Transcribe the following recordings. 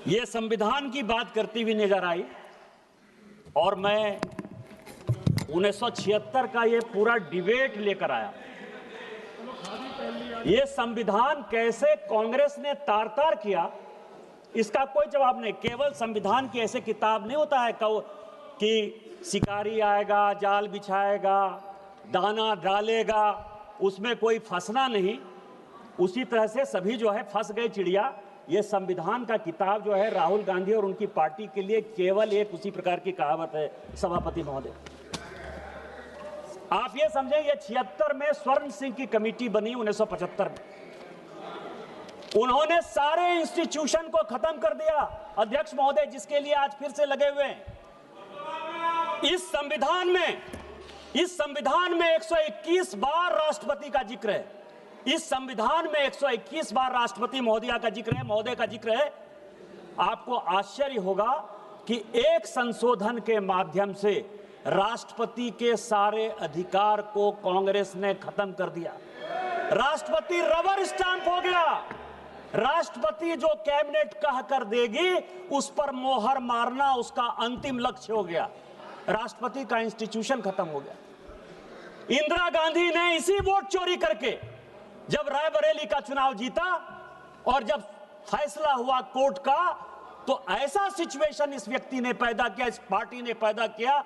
ये संविधान की बात करती हुई नजर आई और मैं 1976 का ये पूरा डिबेट लेकर आया। ये संविधान कैसे कांग्रेस ने तार-तार किया, इसका कोई जवाब नहीं। केवल संविधान की ऐसे किताब नहीं होता है कि शिकारी आएगा, जाल बिछाएगा, दाना डालेगा, उसमें कोई फंसना नहीं। उसी तरह से सभी जो है फंस गए चिड़िया। ये संविधान का किताब जो है राहुल गांधी और उनकी पार्टी के लिए केवल एक उसी प्रकार की कहावत है। सभापति महोदय, आप ये समझें, ये 76 में स्वर्ण सिंह की कमेटी बनी 1975 में। उन्होंने सारे इंस्टीट्यूशन को खत्म कर दिया अध्यक्ष महोदय, जिसके लिए आज फिर से लगे हुए हैं। इस संविधान में 121 बार राष्ट्रपति का जिक्र है। इस संविधान में 121 बार राष्ट्रपति महोदय का जिक्र है। आपको आश्चर्य होगा कि एक संशोधन के माध्यम से राष्ट्रपति के सारे अधिकार को कांग्रेस ने खत्म कर दिया। राष्ट्रपति रबर स्टैंप हो गया। राष्ट्रपति जो कैबिनेट कह कर देगी उस पर मोहर मारना उसका अंतिम लक्ष्य हो गया। राष्ट्रपति का इंस्टीट्यूशन खत्म हो गया। इंदिरा गांधी ने इसी वोट चोरी करके जब रायबरेली का चुनाव जीता और जब फैसला हुआ कोर्ट का, तो ऐसा सिचुएशन इस व्यक्ति ने पैदा किया, इस पार्टी ने पैदा किया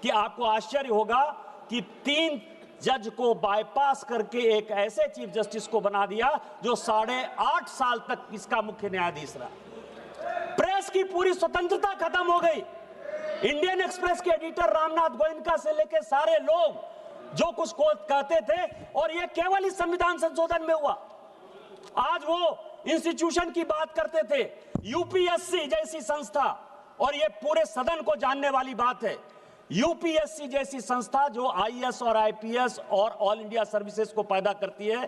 कि आपको आश्चर्य होगा कि 3 जज को बाईपास करके एक ऐसे चीफ जस्टिस को बना दिया जो 8.5 साल तक इसका मुख्य न्यायाधीश रहा। प्रेस की पूरी स्वतंत्रता खत्म हो गई। इंडियन एक्सप्रेस के एडिटर रामनाथ गोयनका से लेकर सारे लोग जो कुछ को कहते थे, और ये केवल इस संविधान संशोधन में हुआ। आज वो इंस्टीट्यूशन की बात करते थे, यूपीएससी जैसी संस्था, और ये पूरे सदन को जानने वाली बात है। यूपीएससी जैसी संस्था जो आईएएस और आईपीएस और ऑल इंडिया सर्विसेज को पैदा करती है।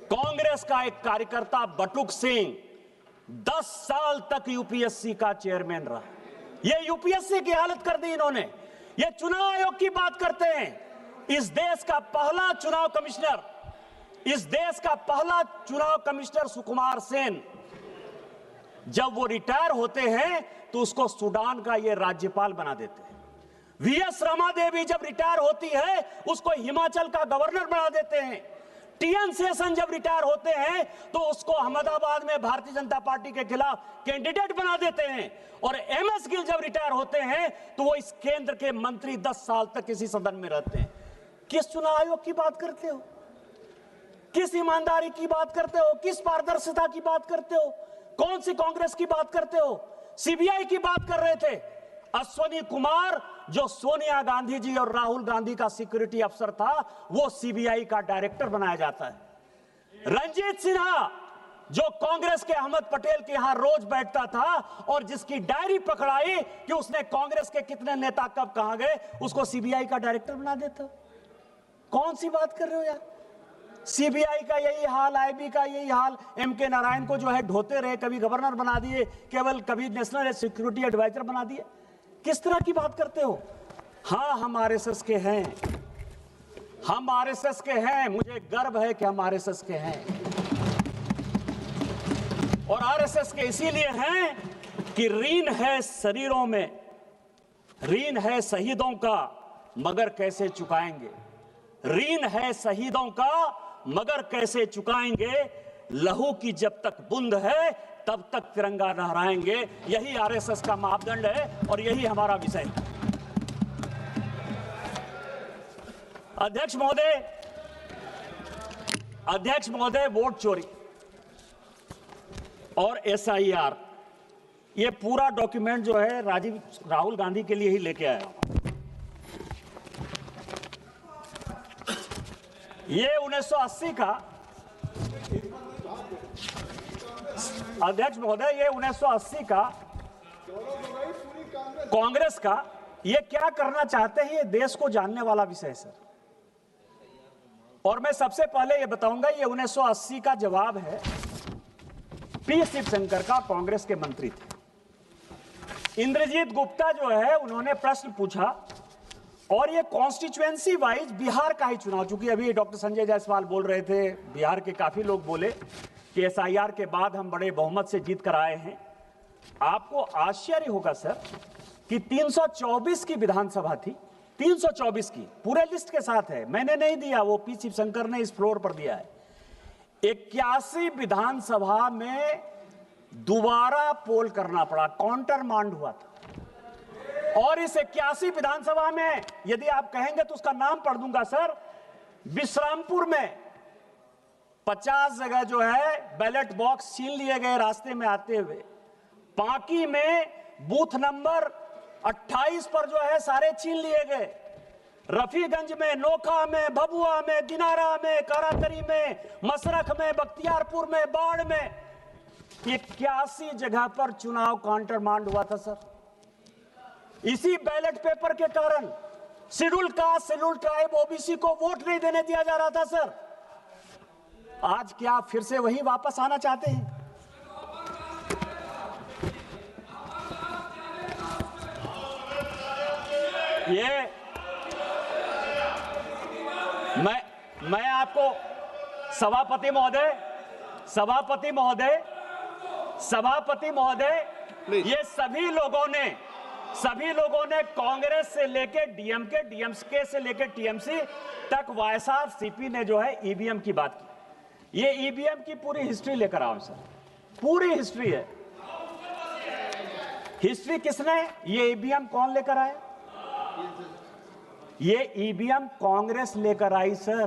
कांग्रेस का एक कार्यकर्ता बटुक सिंह 10 साल तक यूपीएससी का चेयरमैन रहा। ये यूपीएससी की हालत कर दी इन्होंने। ये चुनाव आयोग की बात करते हैं। इस देश का पहला चुनाव कमिश्नर सुकुमार सेन, जब वो रिटायर होते हैं तो उसको सूडान का ये राज्यपाल बना देते हैं। वीएस रमा देवी जब रिटायर होती है उसको हिमाचल का गवर्नर बना देते हैं। टीएन शेषन जब रिटायर होते हैं तो उसको अहमदाबाद में भारतीय जनता पार्टी के खिलाफ कैंडिडेट बना देते हैं। और एमएस गिल जब रिटायर होते हैं तो वो इस केंद्र के मंत्री 10 साल तक किसी सदन में रहते हैं। किस चुनाव आयोग की बात करते हो? किस ईमानदारी की बात करते हो? किस पारदर्शिता की बात करते हो? कौन सी कांग्रेस की बात करते हो? सीबीआई की बात कर रहे थे। अश्वनी कुमार जो सोनिया गांधी जी और राहुल गांधी का सिक्योरिटी अफसर था, वो सीबीआई का डायरेक्टर बनाया जाता है। रंजीत सिन्हा जो कांग्रेस के अहमद पटेल के यहां रोज बैठता था और जिसकी डायरी पकड़ाई कि उसने कांग्रेस के कितने नेता कब कहां गए, उसको सीबीआई का डायरेक्टर बना देता। कौन सी बात कर रहे हो यार? सीबीआई का यही हाल, आईबी का यही हाल। एमके नारायण को जो है ढोते रहे, कभी गवर्नर बना दिए, केवल कभी नेशनल सिक्योरिटी एडवाइजर बना दिए। किस तरह की बात करते हो? हाँ, हम आरएसएस के हैं, हम आरएसएस के हैं। मुझे गर्व है कि हम आरएसएस के हैं। और आरएसएस के इसीलिए हैं कि ऋण है शरीरों में, ऋण है शहीदों का, मगर कैसे चुकाएंगे? ऋण है शहीदों का मगर कैसे चुकाएंगे? लहू की जब तक बूंद है तब तक तिरंगा लहराएंगे। यही आरएसएस का मापदंड है और यही हमारा विषय है। अध्यक्ष महोदय, वोट चोरी और एसआईआर, ये पूरा डॉक्यूमेंट जो है राहुल गांधी के लिए ही लेके आया। ये 1980 का, अध्यक्ष महोदय, ये 1980 का कांग्रेस का, ये क्या करना चाहते हैं ये देश को जानने वाला विषय है सर। और मैं सबसे पहले ये बताऊंगा, ये 1980 का जवाब है पी शिवशंकर का, कांग्रेस के मंत्री थे। इंद्रजीत गुप्ता जो है उन्होंने प्रश्न पूछा और ये कॉन्स्टिट्यूएंसी वाइज बिहार का ही चुनाव, चूंकि अभी डॉक्टर संजय जायसवाल बोल रहे थे, बिहार के काफी लोग बोले कि एसआईआर के बाद हम बड़े बहुमत से जीत कर आए हैं, आपको आश्चर्य होगा सर कि 324 की विधानसभा थी, 324 की, पूरे लिस्ट के साथ है, मैंने नहीं दिया, वो पी शिवशंकर ने इस फ्लोर पर दिया है। 81 विधानसभा में दोबारा पोल करना पड़ा, काउंटर मांड हुआ था। और इस 81 विधानसभा में यदि आप कहेंगे तो उसका नाम पढ़ दूंगा सर। विश्रामपुर में 50 जगह जो है बैलेट बॉक्स छीन लिए गए रास्ते में आते हुए। पांकी में बूथ नंबर 28 पर जो है सारे छीन लिए गए। रफीगंज में, नोखा में, भभुआ में, दिनारा में, कारातरी में, मसरख में, बख्तियारपुर में, बाढ़ में 81 जगह पर चुनाव काउंटर मांड हुआ था सर। इसी बैलेट पेपर के कारण schedule caste, schedule tribe, OBC को वोट नहीं देने दिया जा रहा था सर। आज क्या फिर से वही वापस आना चाहते हैं? ये मैं आपको सभापति महोदय, ये सभी लोगों ने कांग्रेस से लेकर डीएमके से लेकर टीएमसी तक वाईएसआरसीपी ने जो है ईवीएम की बात की। ये ईवीएम की पूरी हिस्ट्री लेकर आओ सर, पूरी हिस्ट्री है। हिस्ट्री किसने, ये ईवीएम कौन लेकर आया? ये ईवीएम कांग्रेस लेकर आई सर।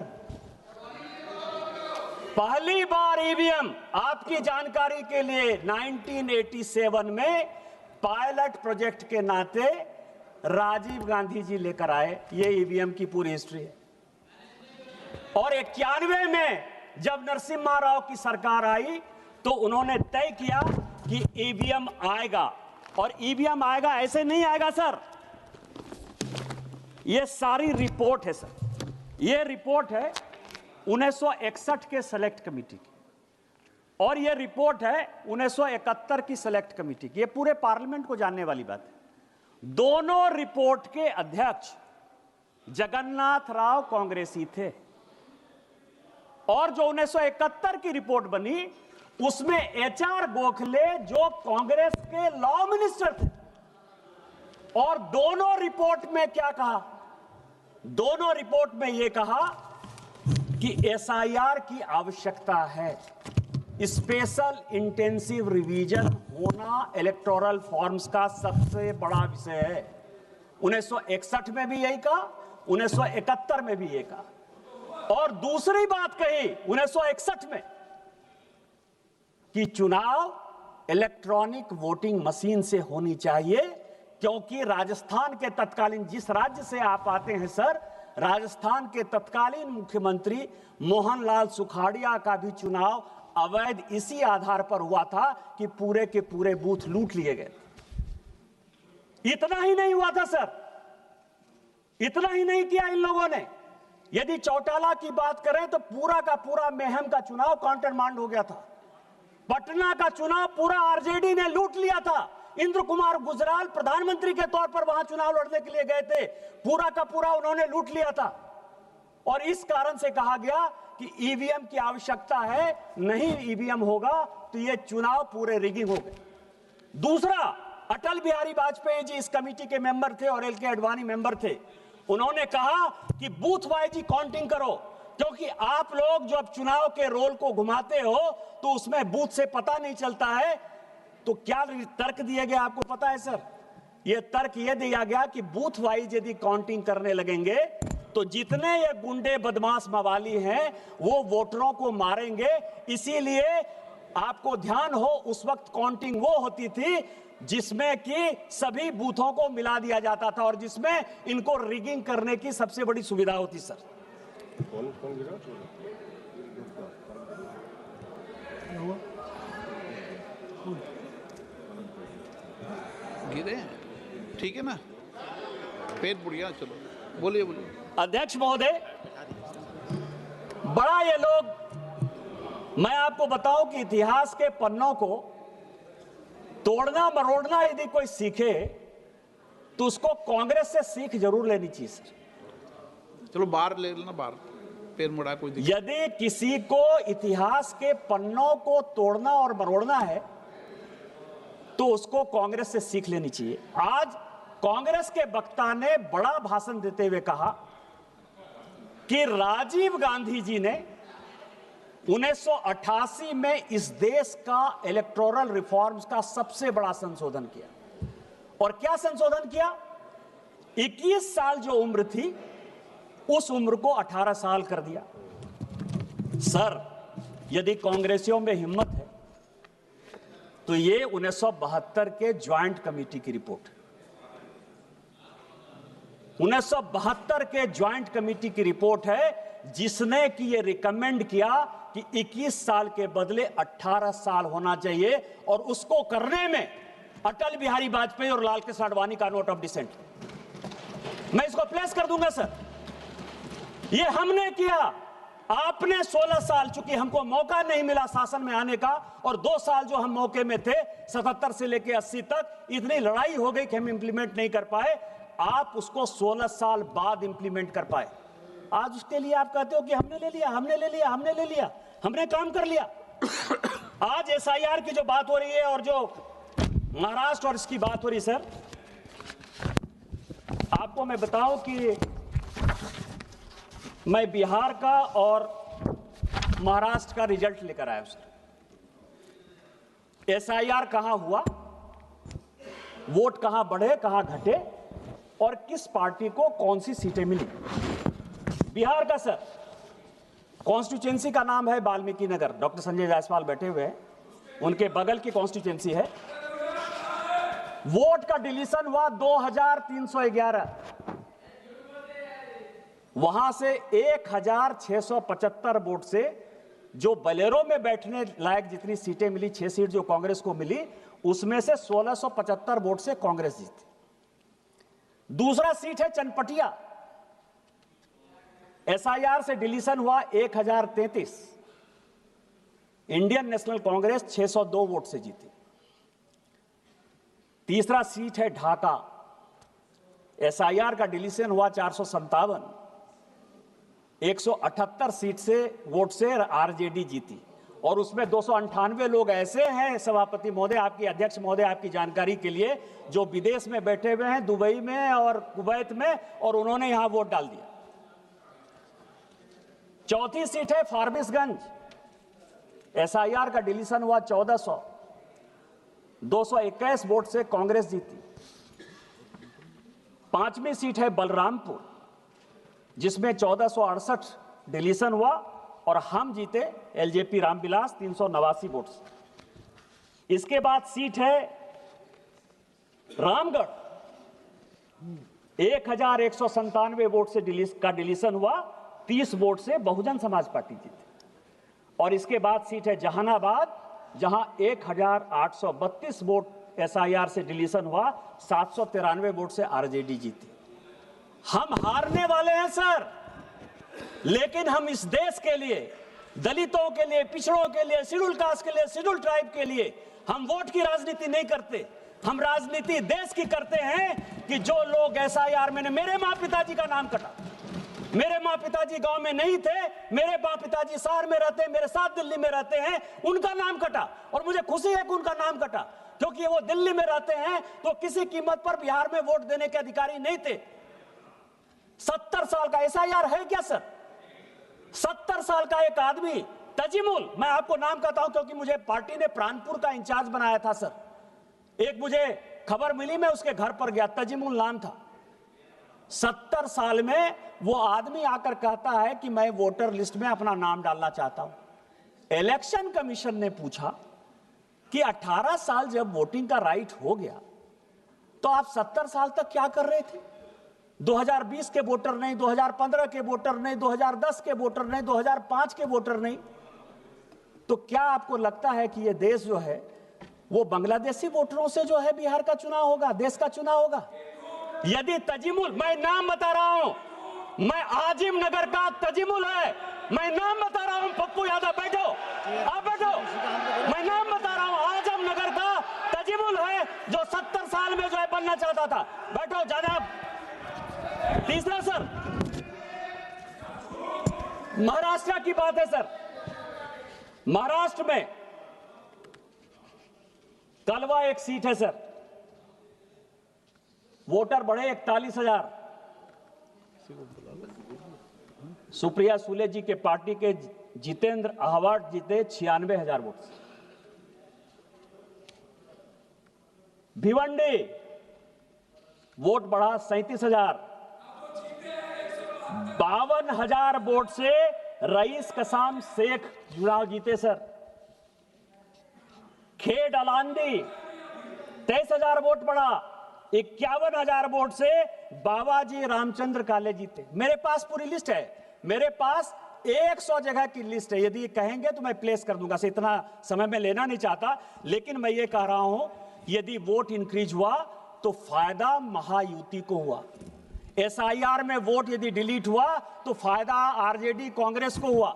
पहली बार ईवीएम, आपकी जानकारी के लिए, 1987 में पायलट प्रोजेक्ट के नाते राजीव गांधी जी लेकर आए। ये ईवीएम की पूरी हिस्ट्री है। और 91 में जब नरसिम्हा राव की सरकार आई तो उन्होंने तय किया कि ईवीएम आएगा। और ईवीएम आएगा, ऐसे नहीं आएगा सर। ये सारी रिपोर्ट है सर, ये रिपोर्ट है 1961 के सेलेक्ट कमेटी की, और ये रिपोर्ट है 1971 की सेलेक्ट कमेटी की। ये पूरे पार्लियामेंट को जानने वाली बात है। दोनों रिपोर्ट के अध्यक्ष जगन्नाथ राव कांग्रेसी थे। और जो 1971 की रिपोर्ट बनी उसमें एचआर गोखले जो कांग्रेस के लॉ मिनिस्टर थे। और दोनों रिपोर्ट में क्या कहा? दोनों रिपोर्ट में यह कहा कि एसआईआर की आवश्यकता है, स्पेशल इंटेंसिव रिवीजन होना इलेक्टोरल फॉर्म्स का सबसे बड़ा विषय है। 1961 में भी यही कहा, 1971 में भी यही कहा। और दूसरी बात कही 1961 में कि चुनाव इलेक्ट्रॉनिक वोटिंग मशीन से होनी चाहिए, क्योंकि राजस्थान के तत्कालीन, जिस राज्य से आप आते हैं सर, राजस्थान के तत्कालीन मुख्यमंत्री मोहनलाल सुखाड़िया का भी चुनाव अवैध इसी आधार पर हुआ था कि पूरे के पूरे बूथ लूट लिए गए। इतना ही नहीं हुआ था सर, इतना ही नहीं किया इन लोगों ने। यदि चौटाला की बात करें तो पूरा का पूरा मेहम का चुनाव काउंटर मांड हो गया था। पटना का चुनाव पूरा आरजेडी ने लूट लिया था। इंद्र कुमार गुजराल प्रधानमंत्री के तौर पर वहां चुनाव लड़ने के लिए गए थे, पूरा का पूरा उन्होंने लूट लिया था। और इस कारण से कहा गया कि ईवीएम की आवश्यकता है, नहीं ईवीएम होगा तो ये चुनाव पूरे रिगिंग हो गए। दूसरा, अटल बिहारी वाजपेयी जी इस कमेटी के मेंबर थे और एल.के. आडवाणी मेंबर थे। उन्होंने कहा कि बूथ वाइज ही काउंटिंग करो, क्योंकि आप लोग जब चुनाव के रोल को घुमाते हो तो उसमें बूथ से पता नहीं चलता है। तो क्या तर्क दिया गया आपको पता है सर? यह तर्क यह दिया गया कि बूथ वाइज यदि काउंटिंग करने लगेंगे तो जितने ये गुंडे बदमाश मवाली हैं वो वोटरों को मारेंगे। इसीलिए आपको ध्यान हो, उस वक्त काउंटिंग वो होती थी जिसमें कि सभी बूथों को मिला दिया जाता था और जिसमें इनको रिगिंग करने की सबसे बड़ी सुविधा होती सर। गिरे, ठीक है ना, पेट बुढ़िया। चलो बोलिए बोलिए। अध्यक्ष महोदय, बड़ा ये लोग, मैं आपको बताऊं कि इतिहास के पन्नों को तोड़ना मरोड़ना यदि कोई सीखे तो उसको कांग्रेस से सीख जरूर लेनी चाहिए सर। चलो बाहर ले लेना, बाहर पैर मुड़ा कोई दिक्कत। यदि किसी को इतिहास के पन्नों को तोड़ना और मरोड़ना है तो तो उसको कांग्रेस से सीख लेनी चाहिए। आज कांग्रेस के वक्ता ने बड़ा भाषण देते हुए कहा कि राजीव गांधी जी ने 1988 में इस देश का इलेक्टोरल रिफॉर्म्स का सबसे बड़ा संशोधन किया। और क्या संशोधन किया? 21 साल जो उम्र थी उस उम्र को 18 साल कर दिया। सर, यदि कांग्रेसियों में हिम्मत है तो ये 1972 के ज्वाइंट कमेटी की रिपोर्ट है। 1972 के ज्वाइंट कमेटी की रिपोर्ट है जिसने कि ये रिकमेंड किया कि 21 साल के बदले 18 साल होना चाहिए, और उसको करने में अटल बिहारी वाजपेयी और लाल कृष्ण आडवाणी का नोट ऑफ डिसेंट। मैं इसको प्लेस कर दूंगा सर। ये हमने किया। आपने 16 साल, चूंकि हमको मौका नहीं मिला शासन में आने का, और 2 साल जो हम मौके में थे 77 से लेकर 80 तक, इतनी लड़ाई हो गई कि हम इंप्लीमेंट नहीं कर पाए। आप उसको 16 साल बाद इंप्लीमेंट कर पाए। आज उसके लिए आप कहते हो कि हमने ले लिया, हमने ले लिया, हमने ले लिया, हमने काम कर लिया। आज एसआईआर की जो बात हो रही है और जो महाराष्ट्र और इसकी बात हो रही, सर आपको मैं बताऊं कि मैं बिहार का और महाराष्ट्र का रिजल्ट लेकर आया हूं सर। एसआईआर कहां हुआ, वोट कहां बढ़े, कहां घटे, और किस पार्टी को कौन सी सीटें मिली। बिहार का सर कॉन्स्टिट्यूएंसी का नाम है वाल्मीकि नगर, डॉक्टर संजय जायसवाल बैठे हुए हैं, उनके बगल की कॉन्स्टिट्यूएंसी है। वोट का डिलीशन हुआ 2311, वहां से 1675 वोट से जो बलेरो में बैठने लायक जितनी सीटें मिली, 6 सीट जो कांग्रेस को मिली, उसमें से 1675 वोट से कांग्रेस जीती। दूसरा सीट है चनपटिया, एसआईआर से डिलीशन हुआ 1033, इंडियन नेशनल कांग्रेस 602 वोट से जीती। तीसरा सीट है ढाका, एसआईआर का डिलीशन हुआ 457, 178 सीट से वोट से आरजेडी जीती। और उसमें 298 लोग ऐसे हैं, सभापति महोदय, आपकी अध्यक्ष महोदय, आपकी जानकारी के लिए, जो विदेश में बैठे हुए हैं, दुबई में और कुवैत में, और उन्होंने यहां वोट डाल दिया। चौथी सीट है फारबिसगंज, एसआईआर का डिलीशन हुआ 1400, 221 वोट से कांग्रेस जीती। पांचवी सीट है बलरामपुर, जिसमें 1468 डिलीशन हुआ और हम जीते, एलजेपी रामविलास 389 वोट से। इसके बाद सीट है रामगढ़, 1197 वोट से डिलीशन हुआ, 30 वोट से बहुजन समाज पार्टी जीती। और इसके बाद सीट है जहानाबाद, जहां 1832 वोट एसआईआर से डिलीशन हुआ, 793 वोट से आरजेडी जीती। हम हारने वाले हैं सर, लेकिन हम इस देश के लिए, दलितों के लिए, पिछड़ों के लिए, शेड्यूल कास्ट के लिए, शेड्यूल ट्राइब के लिए हम वोट की राजनीति नहीं करते। हम राजनीति देश की करते हैं कि जो लोग एसआईआर में, मेरे माँ पिताजी का नाम कटा, मेरे माँ पिताजी गांव में नहीं थे, मेरे माँ पिताजी शहर में रहते हैं, मेरे साथ दिल्ली में रहते हैं, उनका नाम कटा। और मुझे खुशी है कि उनका नाम कटा, क्योंकि वो दिल्ली में रहते हैं तो किसी कीमत पर बिहार में वोट देने के अधिकारी नहीं थे। 70 साल का एसआईआर है क्या सर? 70 साल का एक आदमी तजिमुल, मैं आपको नाम कहता हूं क्योंकि मुझे पार्टी ने प्राणपुर का इंचार्ज बनाया था सर। एक मुझे खबर मिली, मैं उसके घर पर गया, तजिमुल नाम था। 70 साल में वो आदमी आकर कहता है कि मैं वोटर लिस्ट में अपना नाम डालना चाहता हूं। इलेक्शन कमीशन ने पूछा कि 18 साल जब वोटिंग का राइट हो गया तो आप 70 साल तक क्या कर रहे थे? 2020 के वोटर नहीं, 2015 के वोटर नहीं, 2010 के वोटर नहीं, 2005 के वोटर नहीं। तो क्या आपको लगता है कि यह देश जो है वो बांग्लादेशी वोटरों से जो है बिहार का चुनाव होगा, देश का चुनाव होगा? यदि तजिमुल, मैं नाम बता रहा हूं, मैं आजिम नगर का तजिमुल है, मैं नाम बता रहा हूं, पप्पू यादव बैठो, आप बैठो, मैं नाम बता रहा हूं, आजम नगर का तजिमुल है जो 70 साल में जो है बनना चाहता था। बैठो जनाब। तीसरा सर, महाराष्ट्र की बात है सर। महाराष्ट्र में कलवा एक सीट है सर, वोटर बढ़े 41,000। सुप्रिया सुले जी के पार्टी के जितेंद्र आहवाट जीते 96,000 वोट से। भिवंडी वोट बढ़ा 37,000। 52,000 वोट से रईस कसाम शेख चुनाव जीते सर। खेड अलांदी 23,000 वोट बढ़ा। 51,000 वोट से बाबाजी रामचंद्र काले जीते। मेरे पास पूरी लिस्ट है, मेरे पास 100 जगह की लिस्ट है। यदि कहेंगे तो मैं प्लेस कर दूंगा, से इतना समय में लेना नहीं चाहता, लेकिन मैं ये कह रहा हूं यदि वोट इंक्रीज हुआ तो फायदा महायुति को हुआ। एसआईआर में वोट यदि डिलीट हुआ तो फायदा आरजेडी कांग्रेस को हुआ।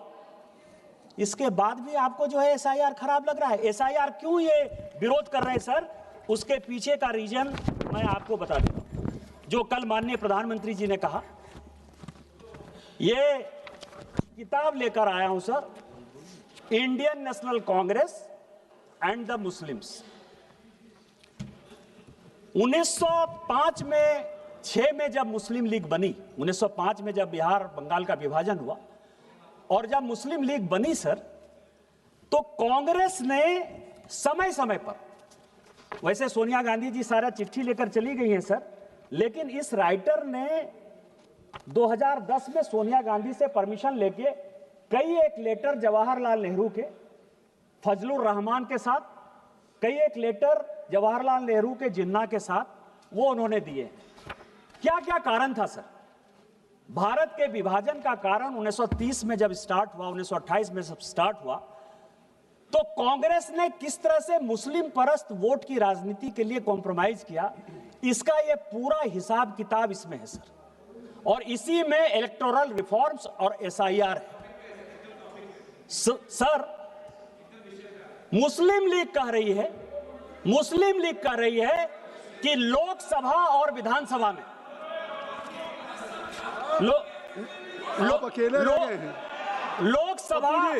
इसके बाद भी आपको जो है एसआईआर खराब लग रहा है। एसआईआर क्यों ये विरोध कर रहे हैं सर, उसके पीछे का रीजन मैं आपको बता दूं। जो कल माननीय प्रधानमंत्री जी ने कहा, ये किताब लेकर आया हूं sir, Indian national Congress and the Muslims. 1905 में 6 में जब मुस्लिम लीग बनी, 1905 में जब बिहार बंगाल का विभाजन हुआ और जब मुस्लिम लीग बनी सर, तो कांग्रेस ने समय समय पर, वैसे सोनिया गांधी जी सारा चिट्ठी लेकर चली गई हैं सर, लेकिन इस राइटर ने 2010 में सोनिया गांधी से परमिशन लेके कई एक लेटर जवाहरलाल नेहरू के, फजलुर रहमान के साथ, कई एक लेटर जवाहरलाल नेहरू के जिन्ना के साथ वो उन्होंने दिए। क्या क्या कारण था सर? भारत के विभाजन का कारण 1930 में जब स्टार्ट हुआ, 1928 में जब स्टार्ट हुआ, तो कांग्रेस ने किस तरह से मुस्लिम परस्त वोट की राजनीति के लिए कॉम्प्रोमाइज किया, इसका ये पूरा हिसाब किताब इसमें है सर। और इसी में इलेक्टोरल रिफॉर्म्स और एसआईआर है सर। मुस्लिम लीग कह रही है कि लोकसभा और विधानसभा में आप अकेले रह गए हैं। लोकसभा,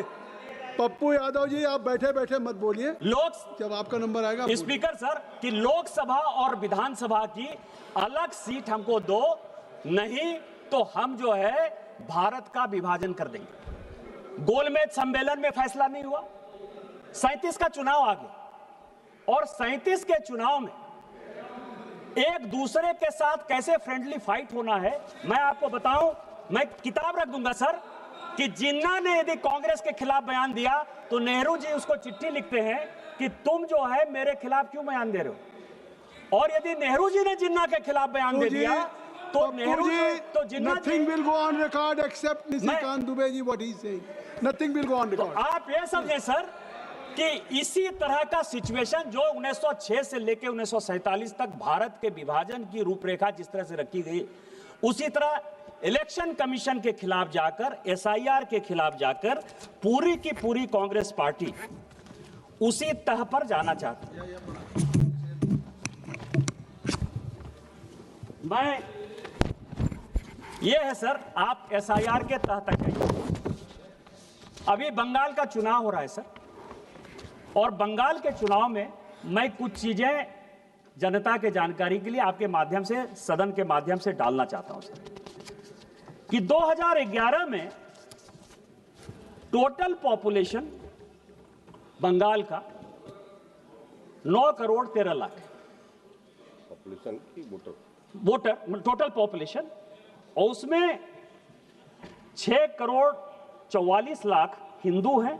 पप्पू यादव जी आप बैठे बैठे मत बोलिए, जब आपका नंबर आएगा स्पीकर सर, कि लोकसभा और विधानसभा की अलग सीट हमको दो, नहीं तो हम जो है भारत का विभाजन कर देंगे। गोलमेज सम्मेलन में फैसला नहीं हुआ, 37 का चुनाव आ गया और 37 के चुनाव में एक दूसरे के साथ कैसे फ्रेंडली फाइट होना है मैं आपको बताऊं। मैं किताब रख दूंगा सर कि जिन्ना ने यदि कांग्रेस के खिलाफ बयान दिया तो नेहरू जी उसको चिट्ठी लिखते हैं कि तुम जो है मेरे खिलाफ क्यों बयान दे रहे हो। और यदि नेहरू जी ने जिन्ना के खिलाफ बयान दे दिया तो नेहरू जी तो Jinnah nothing will go on record except Nishikant Dubey ji what he saying, nothing will go on record. आप ये समझे सर कि इसी तरह का सिचुएशन जो 1906 से लेकर 1947 तक भारत के विभाजन की रूपरेखा जिस तरह से रखी गई, उसी तरह इलेक्शन कमीशन के खिलाफ जाकर, एसआईआर के खिलाफ जाकर पूरी की पूरी कांग्रेस पार्टी उसी तह पर जाना चाहती है। मैं ये है सर, आप एसआईआर के तह तक आइए। अभी बंगाल का चुनाव हो रहा है सर, और बंगाल के चुनाव में मैं कुछ चीजें जनता के जानकारी के लिए आपके माध्यम से, सदन के माध्यम से डालना चाहता हूं सर, कि 2011 में टोटल पॉपुलेशन बंगाल का 9 करोड़ 13 लाख पॉपुलेशन की वोटर टोटल पॉपुलेशन, और उसमें 6 करोड़ 44 लाख हिंदू हैं